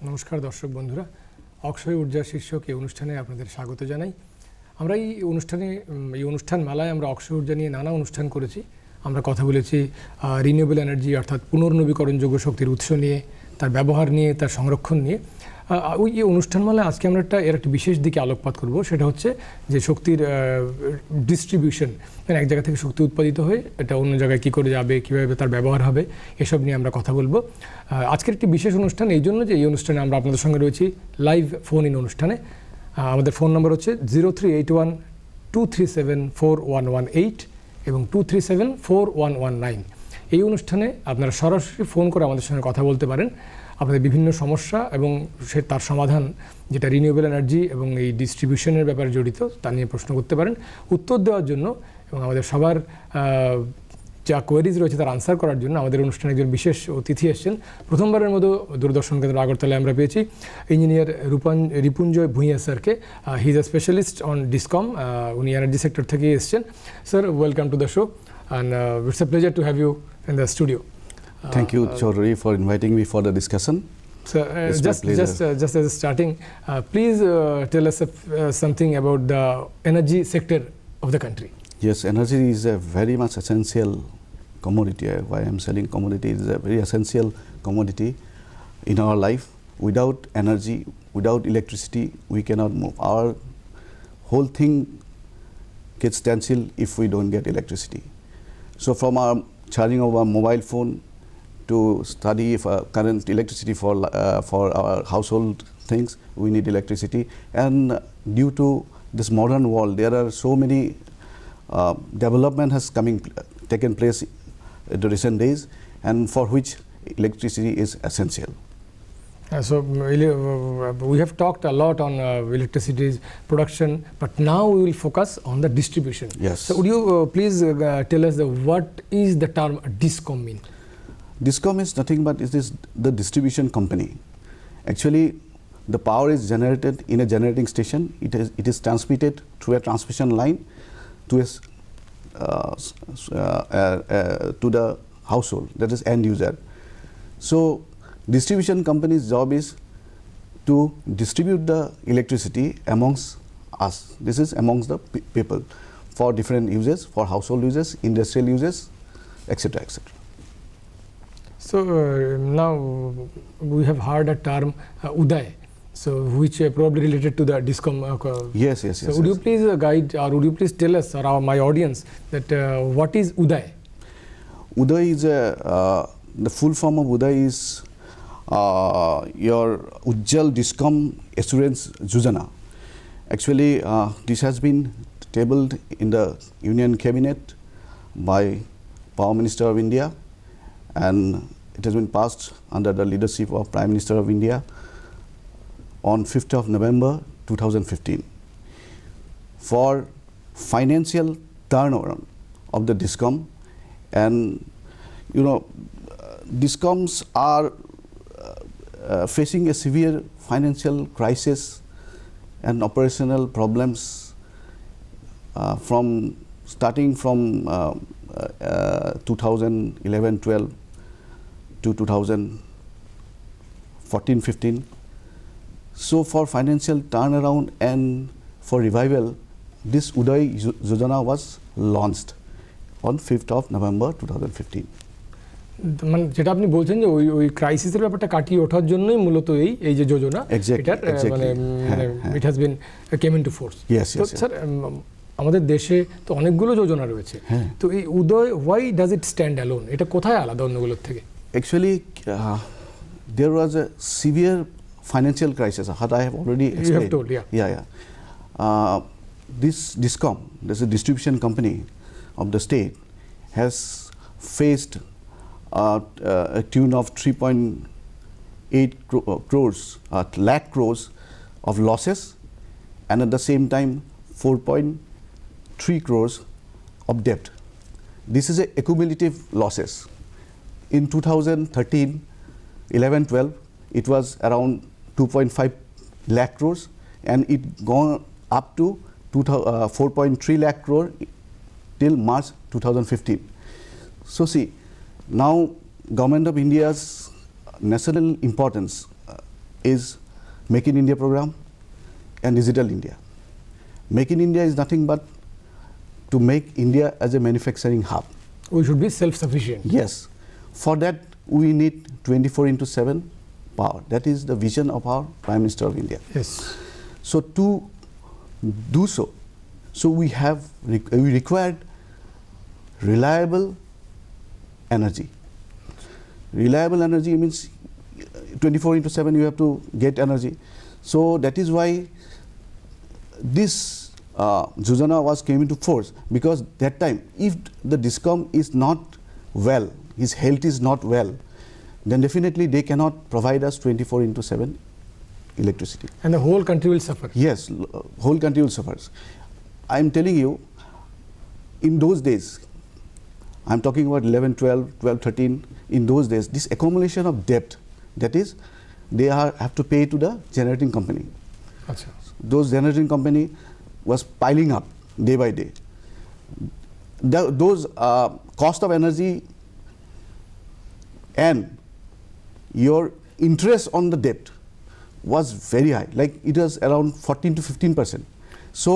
নমস্কার দর্শক বন্ধুরা, অক্ষয় ঊর্জা শীর্ষক এই অনুষ্ঠানে আপনাদের স্বাগত জানাই। আমরা এই অনুষ্ঠান মালায় আমরা অক্ষয় ঊর্জা নিয়ে নানা অনুষ্ঠান করেছি। আমরা কথা বলেছি রিনিউয়েবল এনার্জি অর্থাৎ পুনর্নবীকরণযোগ্য শক্তির উৎস নিয়ে, তার ব্যবহার নিয়ে, তার সংরক্ষণ নিয়ে। এই অনুষ্ঠানমালায় আজকে আমরা এর একটা বিশেষ দিকে আলোকপাত করব, সেটা হচ্ছে যে শক্তির ডিস্ট্রিবিউশন, মানে এক জায়গা থেকে শক্তি উৎপাদিত হয়ে এটা অন্য জায়গায় কী করে যাবে, কীভাবে তার ব্যবহার হবে, এসব নিয়ে আমরা কথা বলবো। আজকের একটি বিশেষ অনুষ্ঠান এই জন্য যে এই অনুষ্ঠানে আমরা আপনাদের সঙ্গে রয়েছি লাইভ ফোন ইন অনুষ্ঠানে। আমাদের ফোন নম্বর হচ্ছে 0381-237-4118 এবং 237-4119। এই অনুষ্ঠানে আপনারা সরাসরি ফোন করে আমাদের সঙ্গে কথা বলতে পারেন। আপনাদের বিভিন্ন সমস্যা এবং তার সমাধান, যেটা রিনিউয়েবল এনার্জি এবং এই ডিস্ট্রিবিউশনের ব্যাপারে জড়িত, তা নিয়ে প্রশ্ন করতে পারেন। উত্তর দেওয়ার জন্য এবং আমাদের সবার যা কোয়েরিজ রয়েছে তার আনসার করার জন্য আমাদের অনুষ্ঠানে একজন বিশেষ অতিথি এসেছেন। প্রথমবারের মতো দূরদর্শন কেন্দ্র আগরতলায় আমরা পেয়েছি ইঞ্জিনিয়ার রিপুঞ্জয় ভূঁইয়া স্যারকে। He is a specialist on discom, উনি এনার্জি সেক্টর থেকে এসেছেন। Sir, welcome to the show and it's a pleasure to have you in the studio. Thank you, Chaudhary, for inviting me for the discussion. So, just as a starting, please tell us something about the energy sector of the country. Yes, energy is a very much essential commodity. Why I'm selling commodity is a very essential commodity in our life. Without energy, without electricity, we cannot move. Our whole thing gets standstill if we don't get electricity. So from our charging of our mobile phone to study for current electricity for our household things, we need electricity. And due to this modern world, there are so many development has taken place in the recent days, and for which electricity is essential. So we have talked a lot on electricity's production, but now we will focus on the distribution. Yes. So would you please tell us what is the term DISCOM mean? DISCOM is nothing but it is the distribution company. Actually, the power is generated in a generating station. It is transmitted through a transmission line to to the household, that is end user. So distribution company's job is to distribute the electricity amongst us. This is amongst the people for different uses, for household uses, industrial uses, etc., etc. So now we have heard a term UDAY, so which probably related to the DISCOM. Yes. So would you please guide, or would you please tell us, or my audience, that what is UDAY? UDAY is the full form of UDAY is your Ujwal DISCOM Assurance Yojana. Actually, this has been tabled in the Union Cabinet by Power Minister of India, and it has been passed under the leadership of Prime Minister of India on 5th of November 2015 for financial turnaround of the DISCOM. And you know, DISCOMs are facing a severe financial crisis and operational problems starting from 2011-12 to 2014-15. So for financial turnaround and for revival, this UDAY Yojana was launched on 5th of November 2015. মানে যেটা আপনি বলছেন যে ওই ক্রাইসিসের ব্যাপারটা কাটিয়ে ওঠার জন্যই মূলত এই যে যোজনা, এটার মানে it has been came into force. তো স্যার, আমাদের দেশে তো অনেকগুলো যোজনা রয়েছে, তো এই Uday, why does it stand alone? এটা কোথায় আলাদা অন্যগুলোর থেকে? Actually, there was a severe financial crisis, what I have already explained. You have told, yeah. This DISCOM, this is a distribution company of the state, has faced a tune of 3.8 lakh crores of losses, and at the same time 4.3 crores of debt. This is a accumulative losses. In 2013, 11-12, it was around 2.5 lakh crores, and it gone up to 4.3 lakh crore till March 2015. So see, now Government of India's national importance is Make in India program and Digital India. Make in India is nothing but to make India as a manufacturing hub. We should be self-sufficient. Yes. For that, we need 24/7 power. That is the vision of our Prime Minister of India. Yes. So to do so, we required reliable energy. Reliable energy means 24/7 you have to get energy. So that is why this Yojana came into force, because that time if the DISCOM is not well, his health is not well, then definitely they cannot provide us 24/7 electricity. And the whole country will suffer. Yes, whole country will suffer. I am telling you, in those days, I am talking about 11, 12, 13, in those days, this accumulation of debt, that is, they have to pay to the generating company. Achha. Those generating company was piling up day by day. Those cost of energy and your interest on the debt was very high, like it was around 14 to 15%. So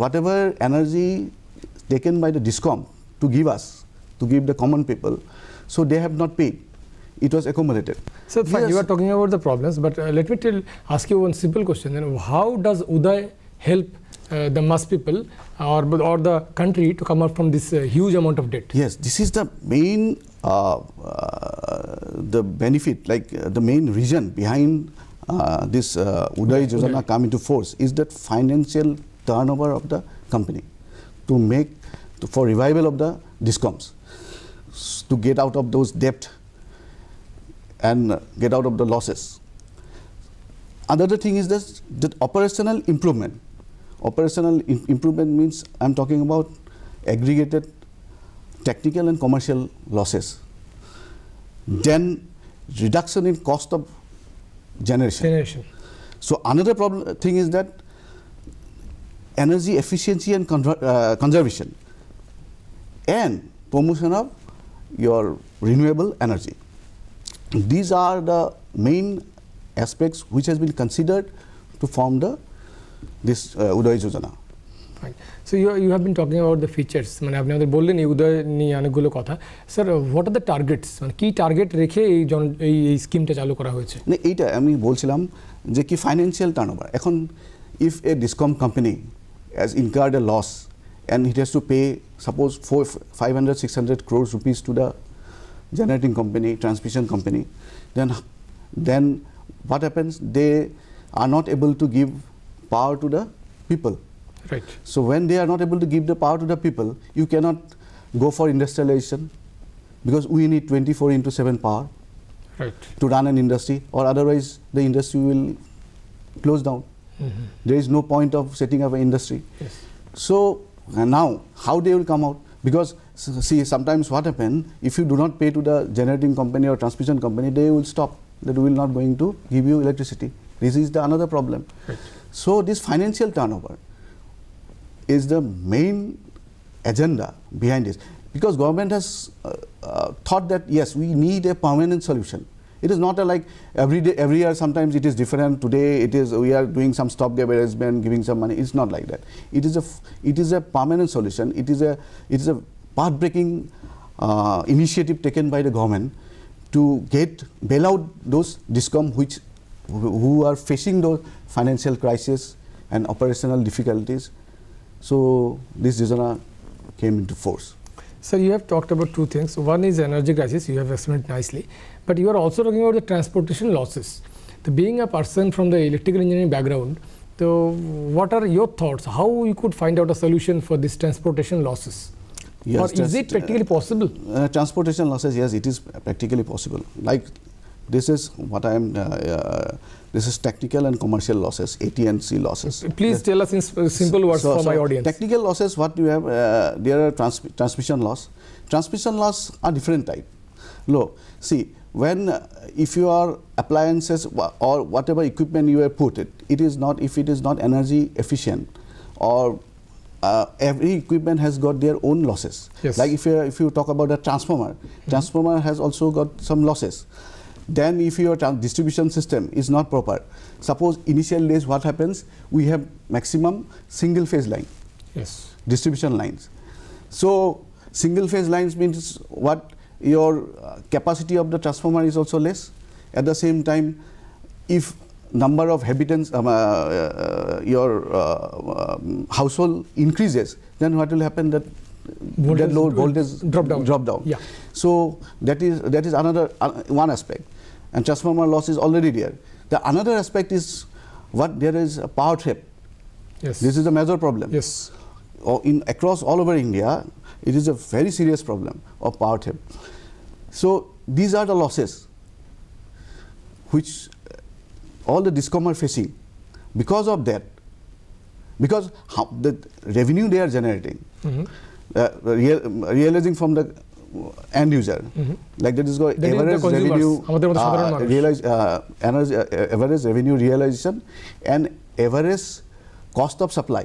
whatever energy taken by the DISCOM to give us, to give the common people, so they have not paid. It was accumulated. So fine, yes. You are talking about the problems, but let me ask you one simple question. Then how does UDAY help the mass people or the country to come out from this huge amount of debt? Yes, this is the main the benefit, like the main reason behind this UDAY Yojana come into force is that financial turnover of the company for revival of the DISCOMs, to get out of those debt and get out of the losses. Another thing is that operational improvement. Operational improvement means I'm talking about aggregated technical and commercial losses. Then reduction in cost of generation. So another thing is that energy efficiency and conservation and promotion of your renewable energy. These are the main aspects which has been considered to form this UDAY Yojana. Fine. So you have been talking about the features. মানে আপনি আমাদের বললেন এই উদয় নিয়ে অনেকগুলো কথা। Sir, what are the targets? মানে কি টার্গেট রেখে এই স্কিমটা চালু করা হয়েছে? না, এইটা আমি বলছিলাম যে কি ফাইন্যান্সিয়াল টার্নওভার। এখন if a DISCOM company has incurred a loss and it has to pay suppose 500-600 crores rupees to the generating company, transmission company, then what happens? They are not able to give power to the people. Right. So when they are not able to give the power to the people, you cannot go for industrialization, because we need 24/7 power, right, to run an industry, or otherwise the industry will close down. There is no point of setting up an industry. Yes. So now how they will come out? Because see, sometimes what happens, if you do not pay to the generating company or transmission company, they will stop. They will not going to give you electricity. This is another problem. Right. So this financial turnover is the main agenda behind this, because government has thought that yes, we need a permanent solution. It is not like every year, sometimes it is different. Today we are doing some stopgap arrangement, giving some money. It's not like that. It is a permanent solution. It is a path-breaking initiative taken by the government to bail out those DISCOM who are facing those financial crisis and operational difficulties. So this Yojana came into force. Sir, you have talked about two things. One is energy crisis, you have explained nicely, but you are also talking about the transportation losses. Being a person from the electrical engineering background, so what are your thoughts? How you could find out a solution for this transportation losses? Yes, or is it practically possible? Transportation losses, yes, it is practically possible. Like this is what I am. This is technical and commercial losses, AT&C losses. Please tell us in simple words for my audience. Technical losses, what you have, there are transmission loss. Transmission loss are different type. See, when if your appliances or whatever equipment you have put it is not, if it is not energy efficient, or every equipment has got their own losses. Yes. Like if you talk about a transformer has also got some losses. Then if your distribution system is not proper, suppose initial days what happens, we have maximum single phase line. Yes. Distribution lines. So single phase lines means what, your capacity of the transformer is also less. At the same time, if number of habitants, your household increases, then what will happen, that Voltage load voltage drop down. Yeah. So that is another one aspect, and transformer loss is already there. The another aspect is what, there is a power trap. Yes. This is a major problem. Yes. Across all over India, it is a very serious problem of power theft. So these are the losses which all the DISCOM are facing. Because of that, because the revenue they are generating, realizing from the end user, like that is called average revenue, average revenue realization and average cost of supply.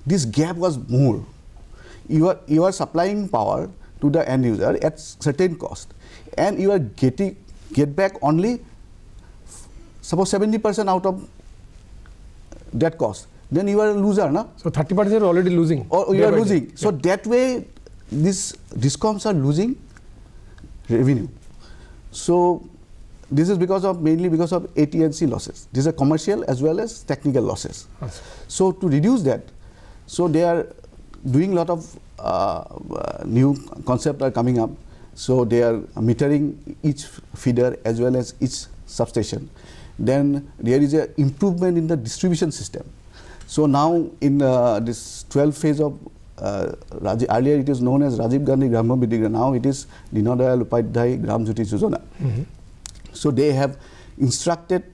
This gap was more. You are supplying power to the end user at certain cost, and you are get back only suppose 70% out of that cost. Then you are a loser, na? So 30% are already losing. Or you are losing. So that way, these DISCOMs are losing revenue. So this is mainly because of AT&C losses. These are commercial as well as technical losses. Yes. So to reduce that, so they are doing a lot of new concepts are coming up. So they are metering each feeder as well as each substation. Then there is an improvement in the distribution system. So now in this 12th phase of earlier it is known as Rajiv Gandhi Gram Vidyuta, now it is Dinodayal Upadhyay Gram Jyoti Yojana. So they have instructed,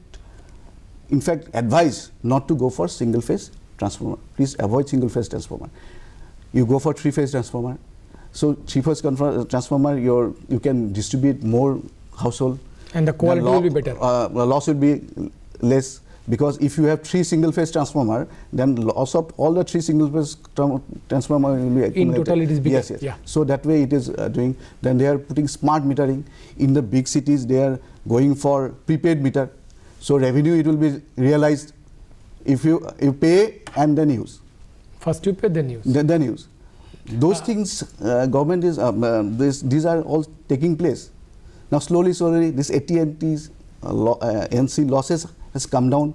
in fact advised not to go for single phase transformer. Please avoid single phase transformer. You go for 3-phase transformer. So 3-phase transformer, you can distribute more household. And the quality will be better. Loss will be less, because if you have 3 single-phase transformer, then loss of all the 3 single-phase transformer will be accumulated. In total, it is bigger. Yes, yes. Yeah. So that way it is doing. Then they are putting smart metering. In the big cities, they are going for prepaid meter. So revenue it will be realized if you pay and then use. First you pay, then use. Then use. Those things government is these are all taking place. Now slowly this AT&T's NC losses has come down.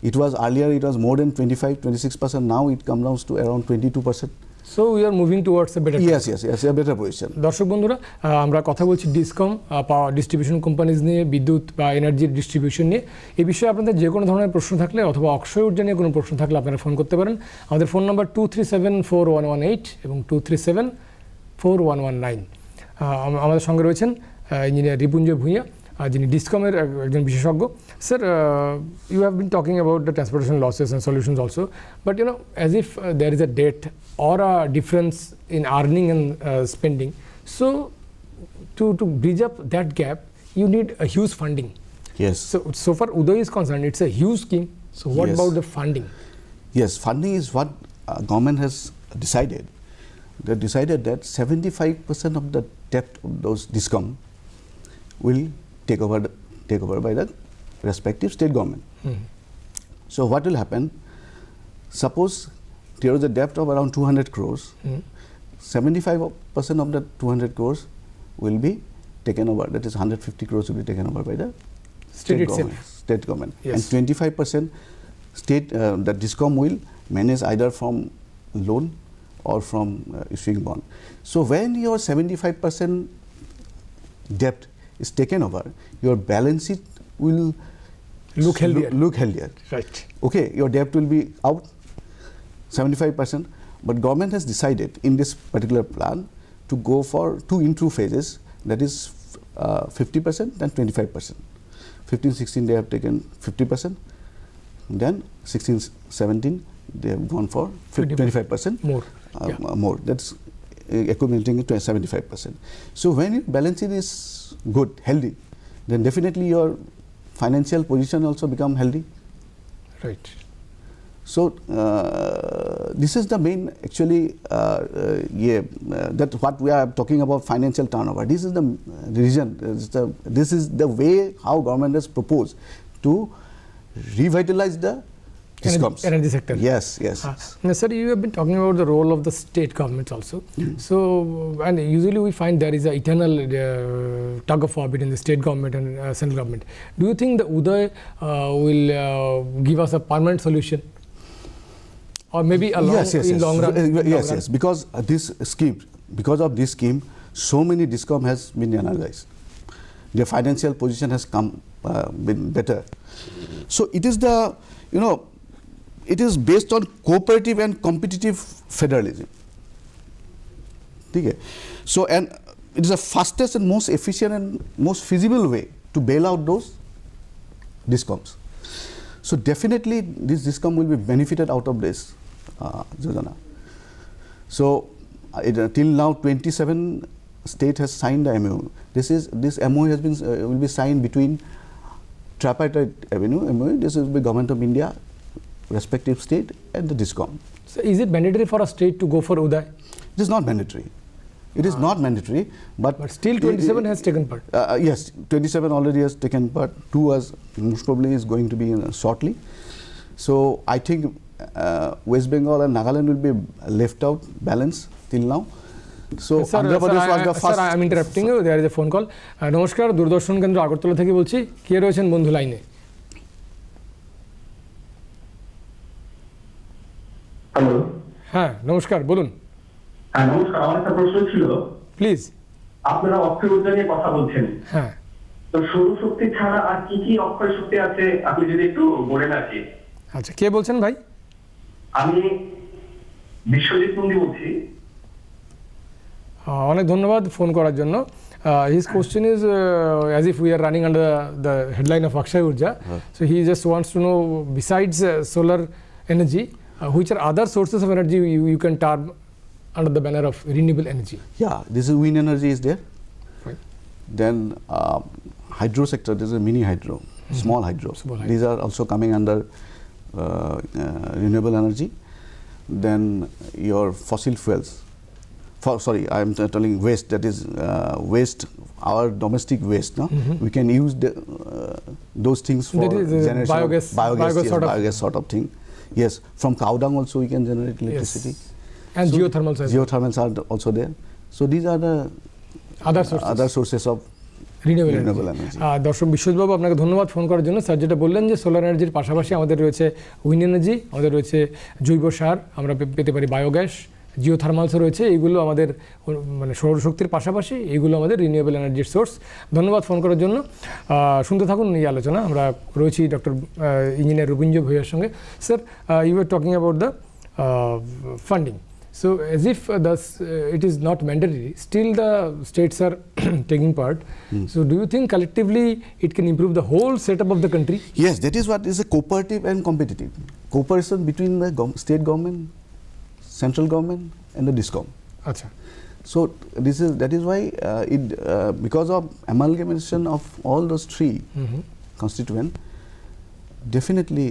It was earlier it was more than 25-26%. Now it comes down to around 22%. So we are moving towards a better yes, a better position. দর্শক বন্ধুরা, আমরা কথা বলছি discom power distribution companies নিয়ে, বিদ্যুৎ বা energy distribution নিয়ে। এই বিষয়ে আপনাদের যে কোনো ধরনের প্রশ্ন থাকলে অথবা অক্ষয় ঊর্জা নিয়ে কোনো প্রশ্ন থাকলে আপনারা ফোন করতে পারেন। আমাদের ফোন নাম্বার 2374118 এবং 2374119। আমাদের সঙ্গে রয়েছেন ইঞ্জিনিয়ার রিপুঞ্জয় ভূঁইয়া, যিনি ডিসকমের একজন বিশেষজ্ঞ। Sir, you have been talking about the transportation losses and solutions also, but as if there is a debt or a difference in earning and spending, so to bridge up that gap you need a huge funding. Yes. So far UDAY is concerned, it's a huge scheme. So what about the funding? Yes, funding is what government has decided. They decided that 75% of the debt of those DISCOM will take over by the respective state government. So what will happen? Suppose there is a debt of around 200 crores. 75% of the 200 crores will be taken over. That is 150 crores will be taken over by the state government. Yes. And 25% state the DISCOM will manage either from loan or from issuing bond. So when your 75% debt is taken over, your balance sheet will look healthier. Right. Okay, your debt will be out 75%, but government has decided in this particular plan to go for 2 phases, that is 50% and 25%. 15-16 they have taken 50%, then 16-17 they have gone for 25% more. That's accumulating to 75%. So when your balance sheet is good, healthy, then definitely your financial position also become healthy. Right. So this is the main actually that what we are talking about financial turnover. This is the reason. This is the way how government has proposed to revitalize the DISCOMs. Energy sector. Yes, yes. Now, sir, you have been talking about the role of the state governments also. So, and usually we find there is an eternal tug of war between the state government and central government. Do you think the UDAY will give us a permanent solution? Or maybe a long, in long run? Yes. Because of this scheme, so many DISCOM has been energized. Their financial position has been better. So it is it is based on cooperative and competitive federalism. Okay. So, and it is the fastest and most efficient and most feasible way to bail out those DISCOMs. So definitely this DISCOM will be benefited out of this Yojana. So till now 27 state has signed the MOU. This MOU has been will be signed between tripartite avenue MOU. This will be Government of India, respective state, and the DISCOM. So is it mandatory for a state to go for UDAY? It is not mandatory. It is not mandatory, but still 27 has taken part. Yes, 27 already has taken part. 2 was most probably is going to be shortly. So I think West Bengal and Nagaland will be left out, balanced till now. So sir, I am interrupting you. There is a phone call. নমস্কার, দূরদর্শন কেন্দ্র আগরতলা থেকে বলছি। কে রয়েছেন বন্ধু লাইনে? Hello. হ্যাঁ, নমস্কার, বলুন। হ্যাঁ, নমস্কার। আমার একটা প্রশ্ন ছিল। প্লিজ। আপনারা অক্ষয় ঊর্জা নিয়ে কথা বলছেন। হ্যাঁ। তো সৌরশক্তি ছাড়া আর কি কি অক্ষয় শক্তি আছে আপনি যদি একটু বলেন আর কি। আচ্ছা, কে বলছেন ভাই? আমি বিশ্বজিৎ নন্দী বলছি। অনেক ধন্যবাদ ফোন করার জন্য। His question is as if we are running under the headline of Akshay Urja. So he just wants to know, besides solar energy, which are other sources of energy you can term under the banner of renewable energy? Yeah, this is wind energy is there. Right. Then hydro sector, this is mini hydro, small hydro. These are also coming under renewable energy. Then your fossil fuels. Sorry, I am telling waste, that is waste, our domestic waste. No? We can use those things for generation biogas sort of thing. Yes, from cow dung also we can generate electricity. Yes. And so geothermals as well. Geothermals are also there. So these are the other sources of renewable energy. দর্শক বিশ্বজিৎবাবু, আপনাকে ধন্যবাদ phone করার জন্য। Sir যেটা বললেন যে solar এনার্জির পাশাপাশি আমাদের রয়েছে উইন্ড এনার্জি, আমাদের রয়েছে জৈব সার, আমরা পেতে পারি বায়োগ্যাস, জিওথার্মালসও রয়েছে। এইগুলো আমাদের মানে সৌরশক্তির পাশাপাশি এইগুলো আমাদের রিনিউয়েবল এনার্জির সোর্স। ধন্যবাদ ফোন করার জন্য। শুনতে থাকুন এই আলোচনা। আমরা রয়েছি ডক্টর ইঞ্জিনিয়ার রূপঞ্জয় ভূঁইয়ার সঙ্গে। Sir, you are talking about the funding. So as if it is not mandatory, still the states are taking part. So do you think collectively it can improve the whole setup of the country? Yes, that is what is a cooperative and competitive. Cooperation between the state government, central government and the DISCOM. Achha. So that is why because of amalgamation of all those three constituent, definitely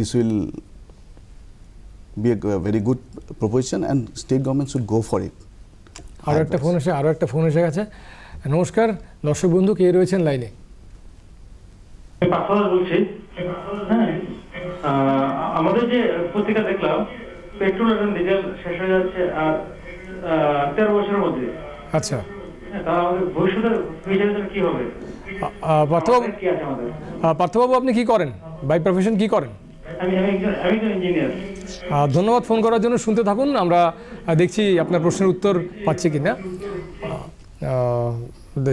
this will be a very good proposition and state government should go for it. আরো একটা phone এসে গেছে। নমস্কার দর্শক বন্ধু, কে রয়েছেন লাইনে? বলছি, আমাদের যে পত্রিকা দেখলাম পেট্রোল এবং ডিজেল শেষ হয়ে যাচ্ছে আর 13 বছরের মধ্যে। আচ্ছা, তাহলে আমাদের ভবিষ্যতের ফিউচারে কি হবে? পার্থবাবু, আপনি কি করেন? বাই প্রফেশন কি করেন? আমি একজন ইঞ্জিনিয়ার। ধন্যবাদ ফোন করার জন্য। শুনতে থাকুন, আমরা দেখছি আপনার প্রশ্নের উত্তর পাচ্ছি কিনা।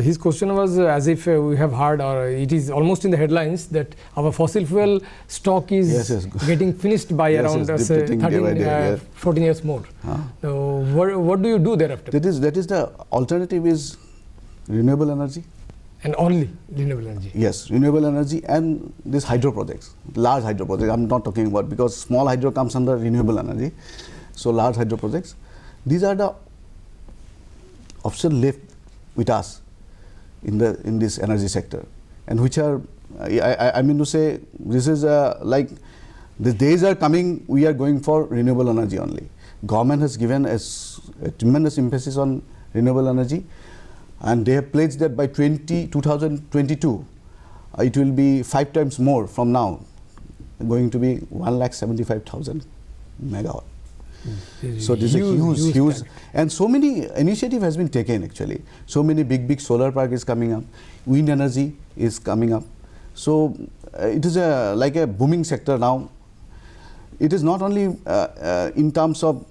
His question was as if we have heard, or it is almost in the headlines, that our fossil fuel stock is getting finished by around 14 years more. So what do you do thereafter? That is the alternative is renewable energy. And only renewable energy? Yes, renewable energy and these hydro projects, large hydro projects. I'm not talking about, because small hydro comes under renewable energy. So large hydro projects. These are the options left with us in this energy sector, and which are I mean to say, this is like the days are coming, we are going for renewable energy only. Government has given a tremendous emphasis on renewable energy, and they have pledged that by 2022, it will be 5 times more from now, going to be 1,75,000 megawatt. So this is a huge, and so many initiative has been taken actually. So many big solar park is coming up, wind energy is coming up. So it is like a booming sector now. It is not only in terms of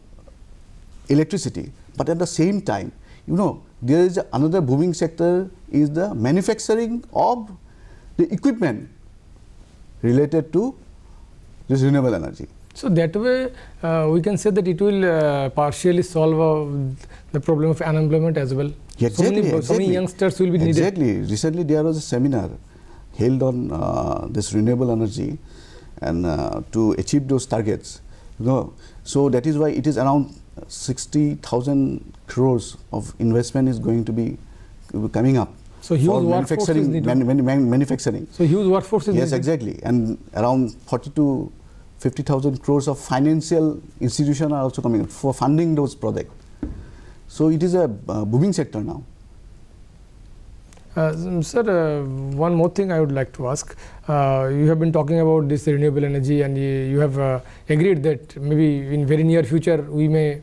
electricity, but at the same time, you know, there is another booming sector is the manufacturing of the equipment related to this renewable energy. So that way, we can say that it will partially solve the problem of unemployment as well. Exactly, so many youngsters will be needed. Exactly. Recently, there was a seminar held on this renewable energy, and to achieve those targets. You know, so that is why it is around 60,000 crores of investment is going to be coming up. So huge workforce is needed. Manufacturing. So huge workforce is needed. Yes, exactly. And around 40 to 50,000 crores of financial institutions are also coming up for funding those projects. So it is a booming sector now. Sir, one more thing I would like to ask. You have been talking about this renewable energy, and you have agreed that maybe in very near future we may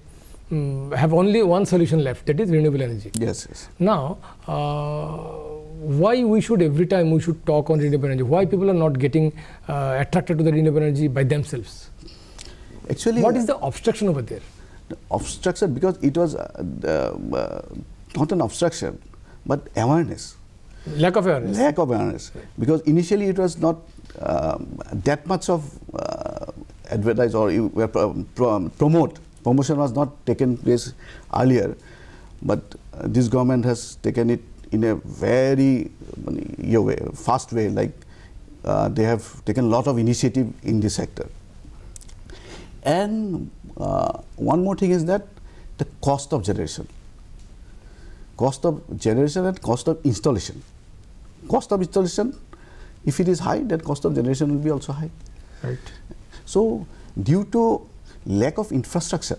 have only one solution left, that is renewable energy. Yes, yes. Now, why we should every time we should talk on renewable energy? Why people are not getting attracted to the renewable energy by themselves? Actually, what is the obstruction over there? The obstruction, because it was not an obstruction, but awareness. Lack of awareness. Lack of awareness. Because initially it was not that much of advertise or promotion was not taken place earlier, but this government has taken it in a very fast way. Like they have taken a lot of initiative in this sector. And one more thing is that the cost of generation. Cost of generation and cost of installation. Cost of installation, if it is high, then cost of generation will be also high. Right. So due to lack of infrastructure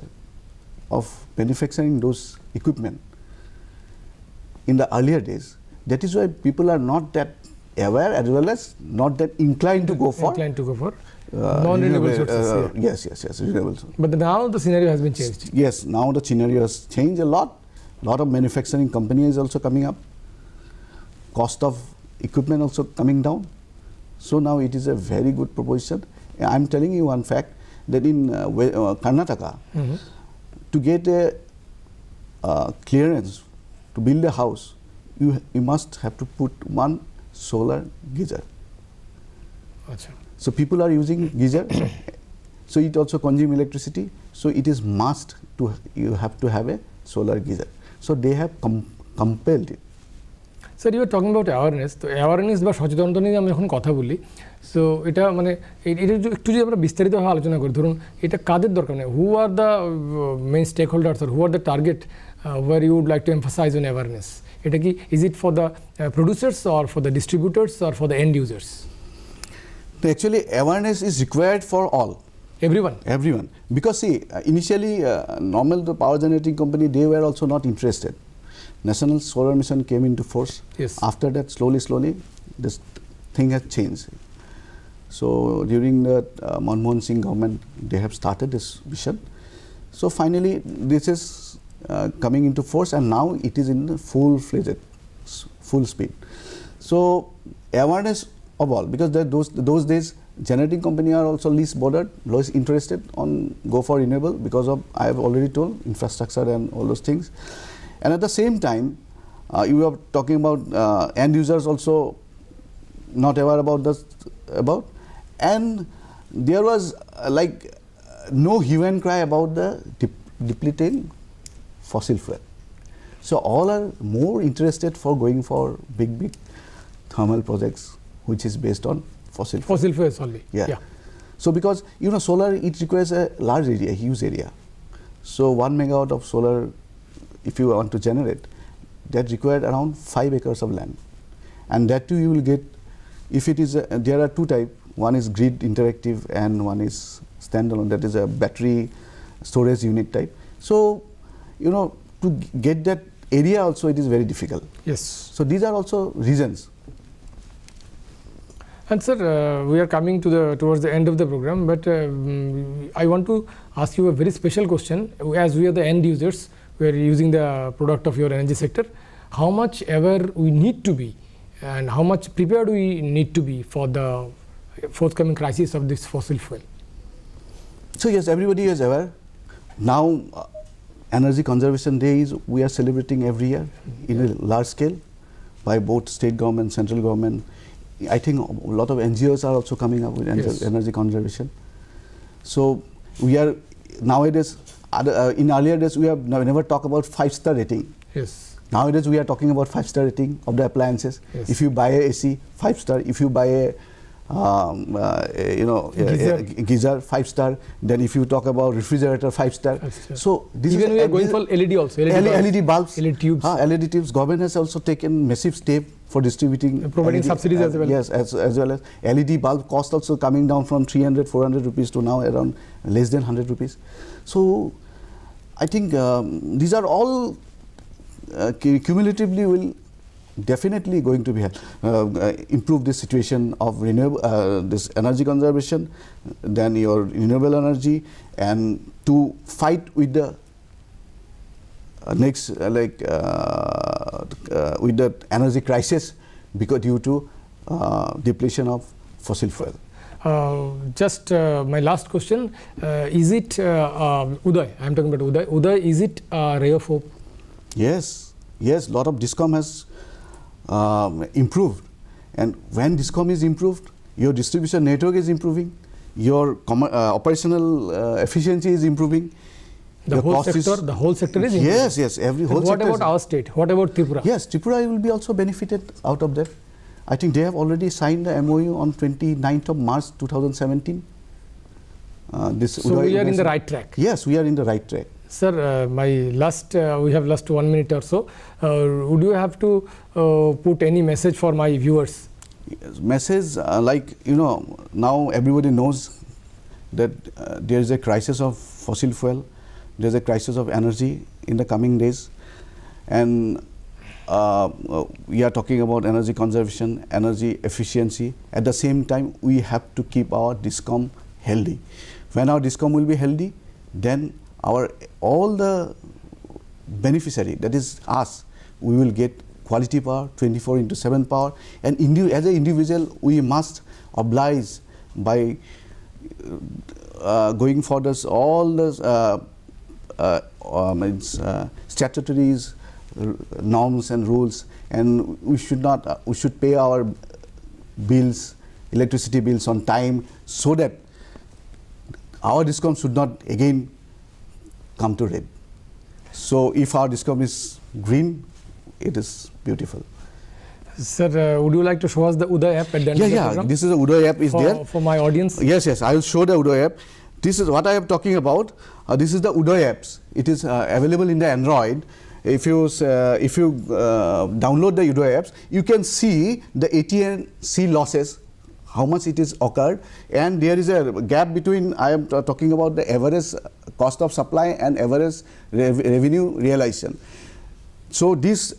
of manufacturing those equipment in the earlier days, that is why people are not that aware as well as not that inclined to go for non-renewable sources. Yes, renewable sources. But now the scenario has been changed. Yes, now the scenario has changed a lot. Lot of manufacturing companies also coming up. Cost of equipment also coming down. So now it is a very good proposition. I am telling you one fact that in Karnataka, to get a clearance to build a house, you must have to put one solar geyser. Achha. So people are using geyser, so it also consumes electricity. So it is must to you have to have a solar geyser. So they have compelled it. Sir, you are talking about awareness. So awareness বা সচেতনতা নিয়ে আমরা এখন কথা বলি। So এটা মানে এটা একটু যদি আমরা বিস্তারিতভাবে আলোচনা করি, ধরুন এটা কাদের দরকার নেই? Who are the main stakeholders or who are the target where you would like to emphasize on awareness? এটা কি is it for the producers or for the distributors or for the end users? Actually, awareness is required for all. Everyone. Everyone. Because see, initially, normal the power generating company, they were also not interested. National Solar Mission came into force. Yes. After that, slowly, this thing has changed. So during the Manmohan Singh government, they have started this mission. So finally, this is coming into force, and now it is in full-fledged, full speed. So awareness of all, because those days, generating company are also least bothered, least interested on go for renewable because of, I have already told, infrastructure and all those things. And at the same time, you are talking about end users also not aware about this, and there was like no hue and cry about the depleting fossil fuel. So all are more interested for going for big thermal projects, which is based on fossil fuels only. Yeah. So because you know solar, it requires a large area, huge area. So 1 megawatt of solar, if you want to generate, that required around 5 acres of land, and that too you will get if it is, there are two types. One is grid interactive and one is standalone, that is a battery storage unit type. So, you know, to get that area also it is very difficult. Yes. So these are also reasons. And sir, we are coming to towards the end of the program, but I want to ask you a very special question. As we are the end users, we are using the product of your energy sector. How much ever we need to be, and how much prepared we need to be for the forthcoming crisis of this fossil fuel? So yes, everybody is aware. Now, Energy Conservation Days we are celebrating every year in a large scale by both state government, central government. I think a lot of NGOs are also coming up with energy conservation. So we are nowadays, in earlier days we have never talked about 5-star rating. Yes. Nowadays we are talking about 5-star rating of the appliances. Yes. If you buy a AC, 5-star. If you buy a geyser, 5-star. Then if you talk about refrigerator, 5-star. So this even we are going for LED also. LED bulbs, LED tubes. LED tubes. Government has also taken massive step for distributing, providing LED, subsidies as well. Yes, as well as LED bulb cost also coming down from 300, 400 rupees to now around less than 100 rupees. So I think these are all cumulatively will definitely going to be improve this situation of renewable this energy conservation, then your renewable energy, and to fight with the next with the energy crisis because due to depletion of fossil fuel. Just my last question, is it UDAY, I am talking about UDAY. UDAY, is it a ray of hope? Yes, yes, lot of DISCOM has improved, and when DISCOM is improved, your distribution network is improving, your operational efficiency is improving. The whole sector is improving. Yes, yes, every whole sector. What about our state? What about Tripura? Yes, Tripura will be also benefited out of that. I think they have already signed the MOU on 29th of March 2017. So we are in the right track. Yes, we are in the right track. Sir, my last, we have last 1 minute or so. Would you have to put any message for my viewers? Yes, message like, you know, now everybody knows that there is a crisis of fossil fuel, there is a crisis of energy in the coming days, and we are talking about energy conservation, energy efficiency. At the same time, we have to keep our DISCOM healthy. When our DISCOM will be healthy, then all the beneficiary, that is us, we will get quality power, 24/7 power, and as an individual we must oblige by going for this all this statutory norms and rules, and we should pay our bills, electricity bills on time, so that our DISCOM should not again come to red. So if our DISCOM is green, it is beautiful. Sir, would you like to show us the UDAY app at the end of the program? This is the UDAY app is there. For my audience? Yes, I will show the UDAY app. This is what I am talking about. This is the UDAY apps. It is available in the Android. If you download the UDAY apps, you can see the AT&C losses, how much it is occurred, and there is a gap between, I am talking about the average cost of supply and average revenue realization. So this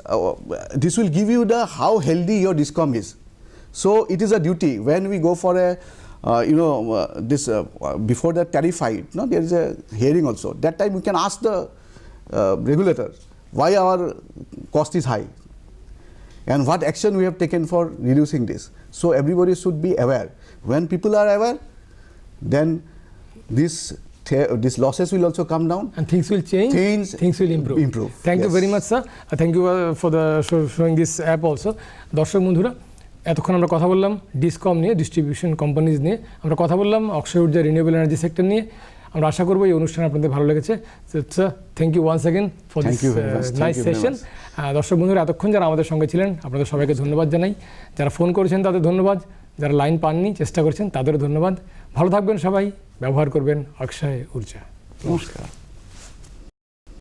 will give you the how healthy your DISCOM is. So it is a duty when we go for a before the tariff hike, there is a hearing also. That time we can ask the regulator why our cost is high and what action we have taken for reducing this. So everybody should be aware. When people are aware, then these losses will also come down. And things will change, things will improve. Thank you very much, sir. Thank you for showing this app also. দর্শক বন্ধুরা, এতক্ষণ আমরা কথা বললাম ডিসকম নিয়ে, distribution companies নিয়ে, আমরা কথা বললাম অক্ষয় ঊর্জা রিনিউয়েবল এনার্জি সেক্টর নিয়ে। আমরা আশা করব এই অনুষ্ঠান আপনাদের ভালো লেগেছে। Sir, thank you once again for this nice session. দর্শক বন্ধুরা, এতক্ষণ যারা আমাদের সঙ্গে ছিলেন আপনাদের সবাইকে ধন্যবাদ জানাই। যারা ফোন করেছেন তাদের ধন্যবাদ, যারা লাইন পাননি চেষ্টা করছেন তাদেরও ধন্যবাদ। ভালো থাকবেন সবাই, ব্যবহার করবেন অক্ষয় ঊর্জা। নমস্কার।